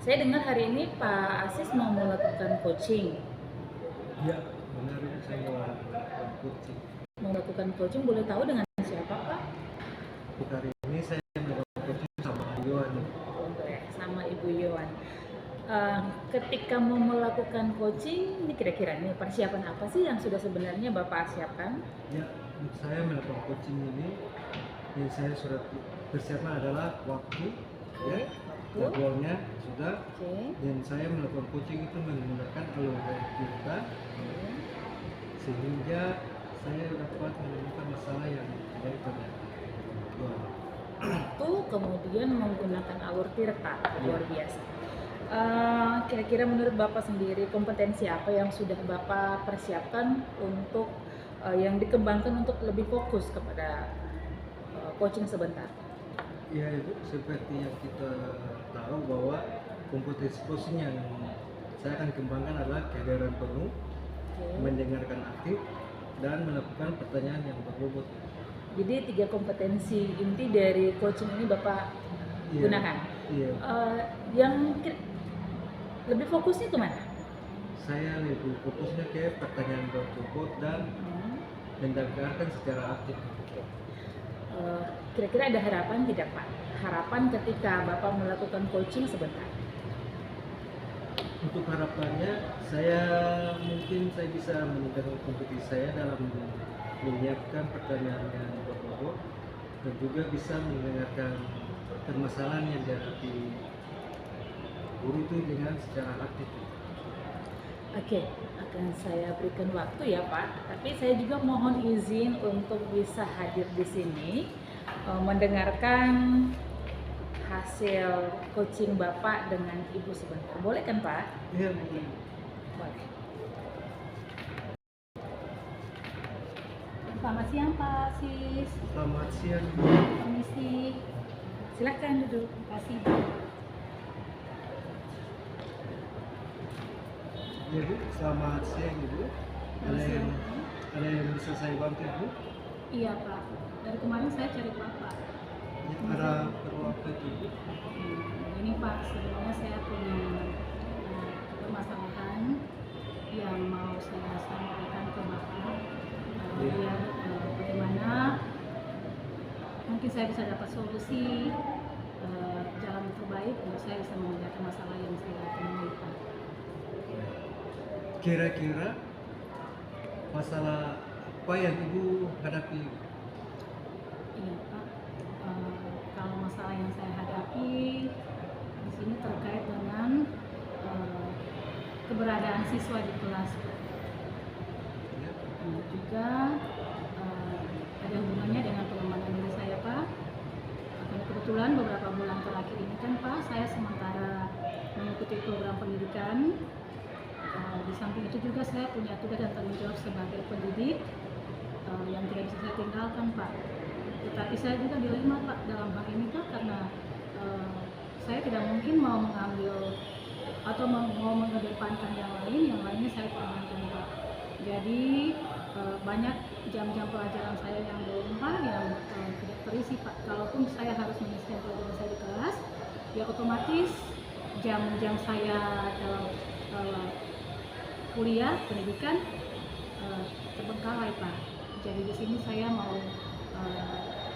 Saya dengar hari ini Pak Asis mau melakukan coaching. Iya, benar itu saya mau melakukan coaching. Mau melakukan coaching, boleh tahu dengan siapa Pak? Untuk hari ini saya melakukan coaching sama Yohan. Boleh, sama Ibu Yohan. Ketika mau melakukan coaching, ini kira-kira nih persiapan apa sih yang sudah sebenarnya Bapak siapkan? Ya, untuk saya melakukan coaching ini yang saya sudah persiapan adalah waktu, ya, jadwalnya sudah. Oke. Dan saya melakukan coaching itu menggunakan alur kita sehingga saya dapat menemukan masalah yang baik pada Tuhan. Itu kemudian menggunakan alur tirta, luar biasa. Kira-kira menurut Bapak sendiri kompetensi apa yang sudah Bapak persiapkan untuk yang dikembangkan untuk lebih fokus kepada coaching sebentar? Ya Ibu, seperti yang kita tahu bahwa kompetensi coaching yang saya akan kembangkan adalah kehadiran penuh, mendengarkan aktif, dan melakukan pertanyaan yang berbobot. Jadi 3 kompetensi inti dari coaching ini Bapak gunakan. Iya. Yang lebih fokusnya kemana? Saya lebih fokusnya ke pertanyaan berbobot dan mendengarkan secara aktif. Kira-kira ada harapan tidak Pak? Harapan ketika Bapak melakukan coaching sebentar? Untuk harapannya, saya bisa meningkatkan kompetisi saya dalam menyiapkan pertanyaan yang berbobot dan juga bisa mendengarkan permasalahan yang dihadapi guru itu dengan secara aktif. Oke, akan saya berikan waktu ya Pak. Tapi saya juga mohon izin untuk bisa hadir di sini mendengarkan hasil coaching Bapak dengan Ibu sebentar. Boleh kan Pak? Iya, boleh. Boleh. Selamat siang Pak Sis. Selamat siang. Permisi. Silakan duduk. Terima kasih. Ya Bu, selamat siang Ibu. Ada yang bisa saya bantu Ibu? Iya Pak. Dari kemarin saya cari Bapak. Ya, ada perlu apa itu Ibu? Ini Pak, sebenarnya saya punya permasalahan yang mau saya sampaikan ke Bapak. Biar bagaimana mungkin saya bisa dapat solusi jalan terbaik untuk saya bisa mengerjakan masalah yang saya temui Pak. Kira-kira masalah apa yang Ibu hadapi? Iya Pak, kalau masalah yang saya hadapi di sini terkait dengan keberadaan siswa di kelas Pak. Ya. Juga ada hubungannya dengan pengembangan diri saya Pak. Karena kebetulan beberapa bulan terakhir ini kan Pak, saya sementara mengikuti program pendidikan. Di samping itu juga saya punya tugas dan tanggung jawab sebagai pendidik yang tidak bisa saya tinggalkan Pak. Tetapi saya juga dilema Pak dalam hal ini Pak, karena saya tidak mungkin mau mengambil atau mau mengedepankan yang lainnya saya pertahankan Pak. Jadi banyak jam-jam pelajaran saya yang belum Pak, yang tidak terisi Pak. Kalaupun saya harus mengisi pelajaran saya di kelas, ya otomatis jam-jam saya dalam kuliah pendidikan terbengkalai Pak. Jadi di sini saya mau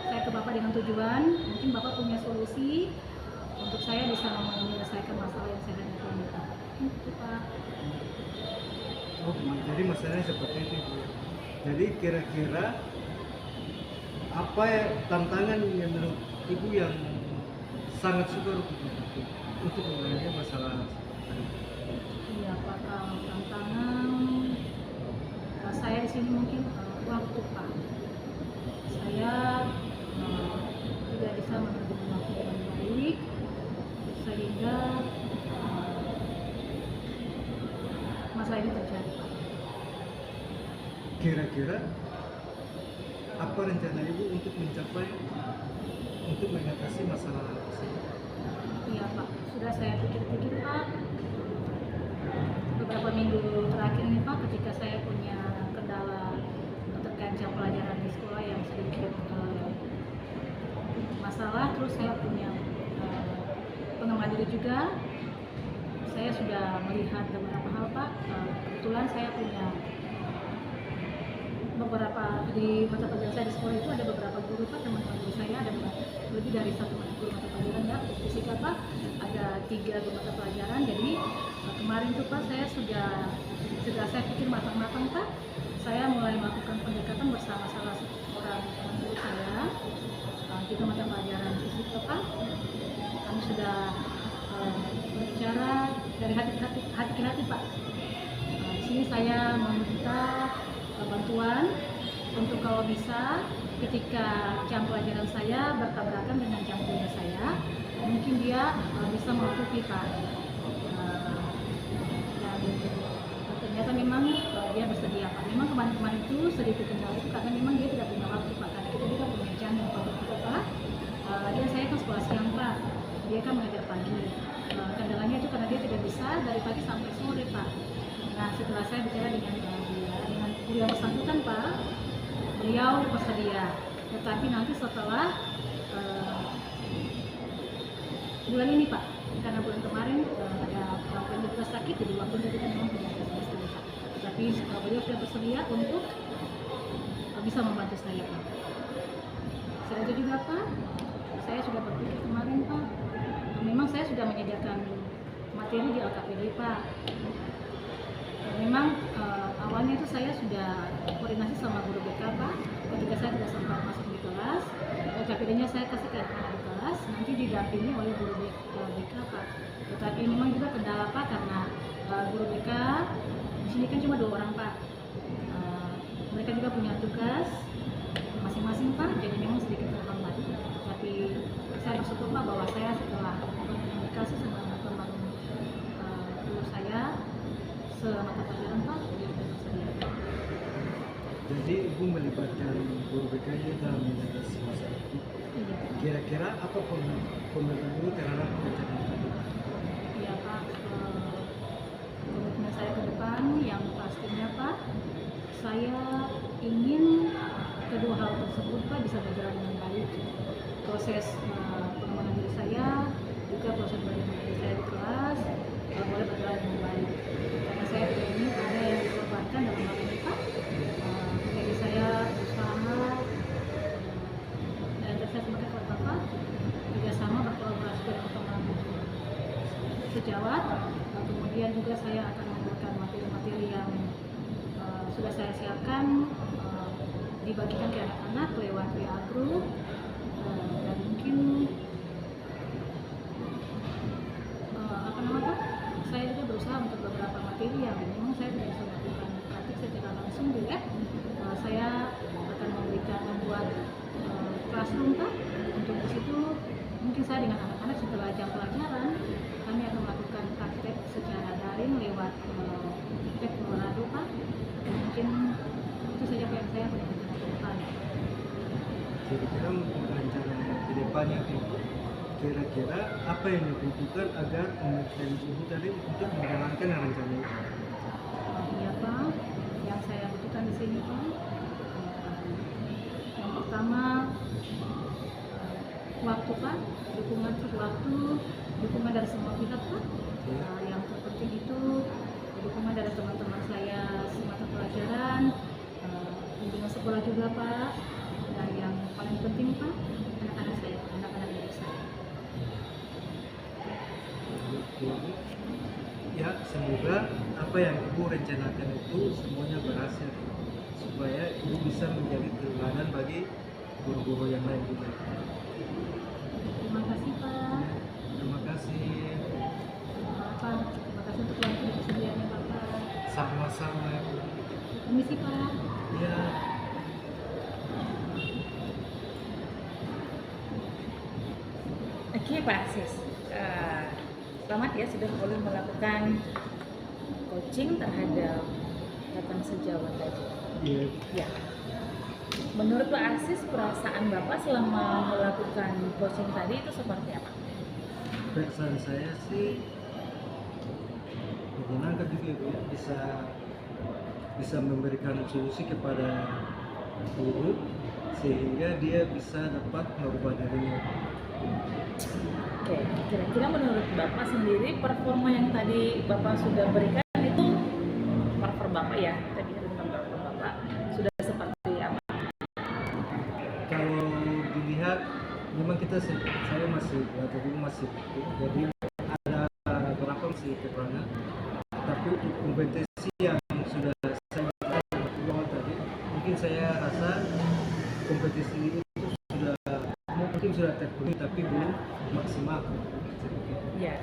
saya ke Bapak dengan tujuan, mungkin Bapak punya solusi untuk saya bisa menyelesaikan masalah yang saya hadapi Pak. Itu Pak. Oh, jadi masalahnya seperti itu Bu. Jadi kira-kira apa tantangan yang menurut Ibu yang sangat sukar untuk menangani masalah tadi? Iya Pak, kalau tantangan saya di sini mungkin waktu Pak. Saya tidak bisa menentukan waktu dengan baik sehingga masalah ini terjadi Pak. Kira-kira apa rencana Ibu untuk mengatasi masalah tersebut? Iya Pak, sudah saya pikir-pikir Pak. Beberapa minggu terakhir ini Pak, ketika saya punya kendala terkait jam pelajaran di sekolah yang sedikit masalah, terus saya punya pengembangan diri juga sudah melihat beberapa hal Pak. Kebetulan saya punya beberapa di mata pelajaran saya di sekolah itu ada beberapa guru Pak, teman-teman guru saya ada lebih dari satu guru mata pelajaran ya. Untuk fisika Pak ada 3 guru mata pelajaran. Jadi kemarin tuh Pak saya sudah saya pikir matang-matang Pak. Saya mulai melakukan pendekatan bersama salah seorang teman guru saya kita mata pelajaran fisika Pak. Kami sudah berbicara dari hati ke hati Pak. Di sini saya meminta bantuan untuk kalau bisa ketika jam pelajaran saya bertabrakan dengan jam kuliah saya, mungkin dia bisa mengikuti Pak. Dan ternyata memang dia bersedia Pak. Memang kemarin itu sedikit kendala itu karena memang dia tidak punya waktu Pak. Karena kita juga punya jam yang kita Pak. Dia saya kan sekolah siang Pak. Dia kan mengajar pagi. Kendalanya itu karena dia tidak bisa dari pagi sampai sore Pak. Nah setelah saya bicara dengan kuliah bersangkutan Pak, beliau bersedia. Tetapi nanti setelah bulan ini Pak, karena bulan kemarin ada orang yang sakit, jadi waktunya kita memang tidak bisa Pak. Tetapi beliau sudah bersedia untuk bisa membantu saya Pak. Selain itu juga Pak, saya sudah berpikir kemarin Pak, memang saya sudah menyediakan materi di LKPD Pak. Memang awalnya itu saya sudah koordinasi sama guru BK Pak. Ketika saya tidak sempat masuk di kelas, LKPD-nya saya kasih ke anak di kelas, nanti didampingi oleh guru BK Pak. Tetapi memang juga kendala Pak karena guru BK di sini kan cuma 2 orang Pak. Mereka juga punya tugas masing-masing Pak, jadi memang sedikit terhambat. Tapi saya bersyukur Pak bahwa saya setelah berkomunikasi sama teman guru saya semata pelajaran Pak, dia sudah bersedia. Jadi Ibu melibatkan guru BK-nya dalam mengatasi masalah itu. Iya. Kira-kira apa komitmen Ibu terhadap rencana tadi? Iya Pak, komitmen saya ke depan yang pastinya Pak, saya ingin kedua hal tersebut Pak bisa berjalan dengan baik. Proses pengembangan diri saya, juga proses belajar diri saya di kelas boleh berjalan dengan baik. Karena saya tidak ingin ada yang dikorbankan dalam hal ini Pak. Jadi saya berusaha dan saya sebagai kepada Bapak kerjasama berkolaborasi dengan teman-teman sejawat. Kemudian juga saya akan memberikan materi-materi yang sudah saya siapkan dibagikan ke anak-anak lewat WA group dan mungkin saya juga berusaha untuk beberapa materi yang memang saya tidak bisa melakukan praktik secara langsung di lab. Saya akan membuat classroom Pak. Untuk di situ mungkin saya dengan anak-anak setelah jam pelajaran kami akan melakukan praktek secara daring lewat lab Colorado Pak. Mungkin itu saja yang saya punya rencana ke depan. Kira-kira untuk rencana ke depannya kira-kira apa yang dibutuhkan agar Kementerian Ibu tadi untuk menjalankan rencana itu? Iya Pak, yang saya butuhkan di sini Pak, yang pertama waktu Pak, dukungan waktu, dukungan dari semua pihak Pak. Yang terpenting itu dukungan dari teman-teman saya semata pelajaran, bimbingan sekolah juga Pak, dan yang paling penting Pak, anak-anak saya, anak-anak didik saya. Ya, semoga apa yang Ibu rencanakan itu semuanya berhasil supaya Ibu bisa menjadi teladan bagi guru-guru yang lain juga. Terima kasih Pak. Terima kasih. Pak, terima kasih untuk waktu kesediaannya Bapak. Sama-sama. Permisi Pak. Ya. Oke Pak Sis, selamat ya sudah boleh melakukan coaching terhadap rekan sejawat tadi. Iya. Ya. Menurut Pak Asis, perasaan Bapak selama melakukan coaching tadi itu seperti apa? Perasaan saya sih menyenangkan juga Ibu ya, bisa memberikan solusi kepada guru sehingga dia bisa dapat merubah dirinya. Oke, kira-kira menurut Bapak sendiri performa yang tadi Bapak sudah berikan itu performa Bapak ya, tadi tentang performa Bapak sudah seperti apa? Kalau dilihat memang saya masih belajar dulu masih itu, jadi ada beberapa masih kekurangan, tapi untuk kompetisi yang sudah saya lakukan di awal tadi, mungkin saya rasa kompetisi itu mungkin sudah terpenuhi tapi belum maksimal. Ya,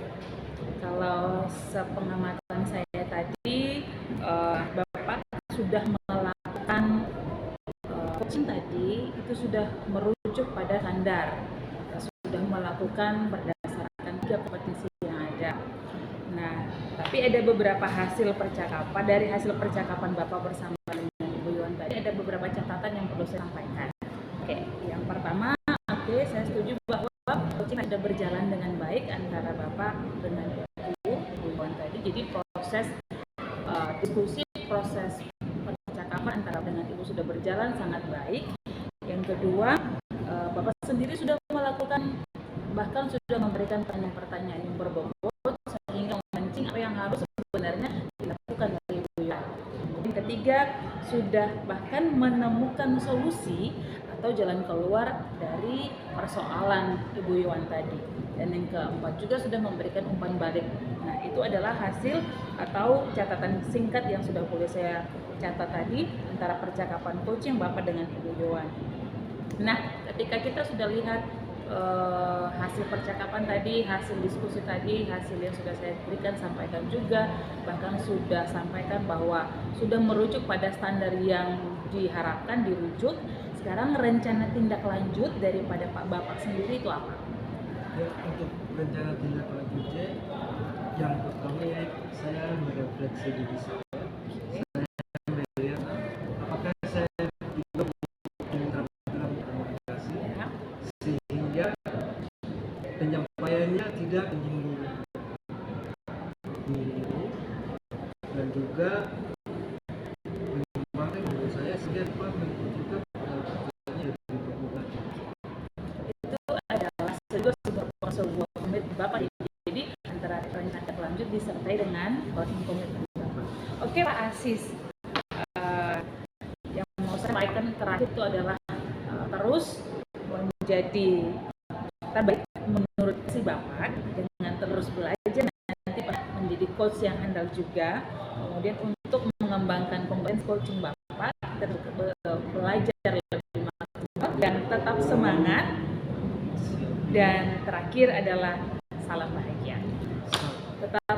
kalau sepengamatan saya tadi, Bapak sudah melakukan coaching tadi itu sudah merujuk pada standar, sudah melakukan berdasarkan 3 kompetisi yang ada. Nah, tapi ada beberapa hasil percakapan, dari hasil percakapan Bapak bersama dengan Ibu Yuan tadi ada beberapa catatan yang perlu saya sampaikan. Oke, yang pertama, saya setuju bahwa coaching sudah berjalan dengan baik antara Bapak dengan Ibu Yuan tadi. Jadi proses diskusi, proses percakapan antara dengan Ibu sudah berjalan sangat baik. Yang kedua, Bapak sendiri sudah melakukan, bahkan sudah memberikan pertanyaan-pertanyaan yang berbobot sehingga memancing apa yang harus sebenarnya dilakukan oleh Ibu Yuan. Yang ketiga, sudah bahkan menemukan solusi atau jalan keluar dari persoalan Ibu Yuan tadi. Dan yang keempat juga sudah memberikan umpan balik. Nah, itu adalah hasil atau catatan singkat yang sudah boleh saya catat tadi antara percakapan coaching Bapak dengan Ibu Yuan. Nah, ketika kita sudah lihat hasil percakapan tadi, hasil diskusi tadi, hasil yang sudah saya berikan, sampaikan juga, bahkan sudah sampaikan bahwa sudah merujuk pada standar yang diharapkan dirujuk. Sekarang rencana tindak lanjut daripada Pak Bapak sendiri itu apa? Ya, untuk rencana tindak lanjutnya, yang pertama saya merefleksi diri saya melihat apakah saya juga punya dalam komunikasi sehingga penyampaiannya tidak menyinggung diri dan juga mengembangkan diri saya sehingga dapat menunjukkan pekerjaannya dari permukaan. Itu adalah sebuah komitmen Bapak. Jadi antara rencana lanjut disertai dengan komitmen Bapak. Oke Pak Asis, yang mau saya sampaikan terakhir itu adalah terus menjadi terbaik menurut si Bapak dengan terus belajar nanti menjadi coach yang handal juga. Kemudian untuk mengembangkan kompetensi coaching Bapak, terus belajar lebih maksimal dan tetap semangat. Dan terakhir adalah salam bahagia. Tetap